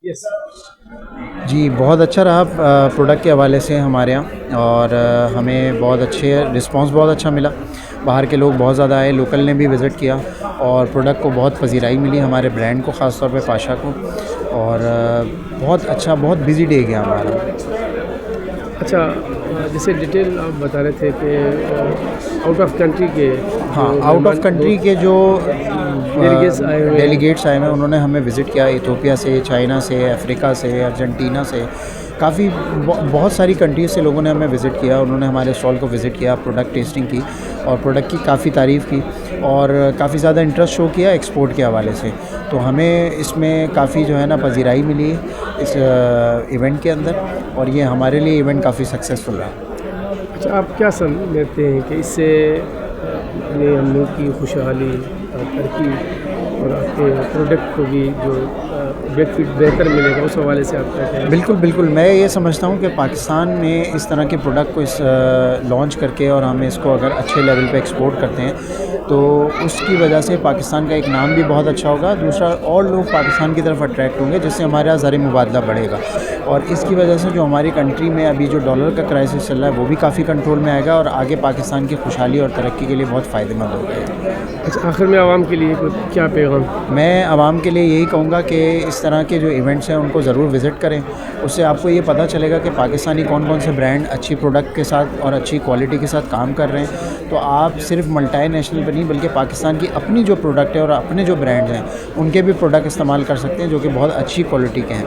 یس. جی بہت اچھا رہا پروڈکٹ کے حوالے سے ہمارے یہاں، اور ہمیں بہت اچھے رسپانس بہت اچھا ملا. باہر کے لوگ بہت زیادہ آئے، لوکل نے بھی وزٹ کیا، اور پروڈکٹ کو بہت پذیرائی ملی ہمارے برانڈ کو، خاص طور پہ پاشا کو. اور بہت اچھا، بہت بزی ڈے گیا ہمارا. اچھا، جیسے ڈیٹیل آپ بتا رہے تھے کہ آؤٹ آف کنٹری کے ہاں، آؤٹ آف کنٹری کے جو ڈیلیگیٹس آئے ہوئے ہیں. ڈیلیگیٹس آئے ہوئے ہیں، انہوں نے ہمیں وزٹ کیا ایتھوپیا سے، چائنا سے، افریقہ سے، ارجنٹینا سے، کافی بہت ساری کنٹریز سے لوگوں نے ہمیں وزٹ کیا. انہوں نے ہمارے اسٹال کو وزٹ کیا، پروڈکٹ ٹیسٹنگ کی، اور پروڈکٹ کی کافی تعریف کی، اور کافی زیادہ انٹرسٹ شو کیا ایکسپورٹ کے حوالے سے. تو ہمیں اس میں کافی جو ہے نا پذیرائی ملی اس ایونٹ کے اندر، اور یہ ہمارے لیے ایونٹ کافی سکسیزفل رہا. اچھا، آپ کیا سمجھتے ہیں کہ اس سے اپنے ہم لوگ کی خوشحالی اور ترقی اور آپ کے پروڈکٹ کو بھی جو بینیفٹ بہتر ملے گا، اس حوالے سے آپ کیا کہیں گے؟ بالکل بالکل، میں یہ سمجھتا ہوں کہ پاکستان میں اس طرح کے پروڈکٹ کو لانچ کر کے، اور ہم اس کو اگر اچھے لیول پہ ایکسپورٹ کرتے ہیں تو اس کی وجہ سے پاکستان کا ایک نام بھی بہت اچھا ہوگا. دوسرا، اور لوگ پاکستان کی طرف اٹریکٹ ہوں گے، جس سے ہمارے یہاں زر مبادلہ بڑھے گا. اور اس کی وجہ سے جو ہماری کنٹری میں ابھی جو ڈالر کا کرائسس چل رہا ہے وہ بھی کافی کنٹرول میں آئے گا، اور آگے پاکستان کی خوشحالی اور ترقی کے لیے بہت فائدہ مند ہوگا. اچھا، آخر میں عوام کے لیے کیا پیغام؟ میں عوام کے لیے یہی کہوں گا کہ اس طرح کے جو ایونٹس ہیں ان کو ضرور وزٹ کریں. اس سے آپ کو یہ پتہ چلے گا کہ پاکستانی کون کون سے برانڈ اچھی پروڈکٹ کے ساتھ اور اچھی کوالٹی کے ساتھ کام کر رہے ہیں. تو آپ صرف ملٹی نیشنل پہ نہیں بلکہ پاکستان کی اپنی جو پروڈکٹ ہے اور اپنے جو برانڈز ہیں ان کے بھی پروڈکٹ استعمال کر سکتے ہیں جو کہ بہت اچھی کوالٹی کے ہیں.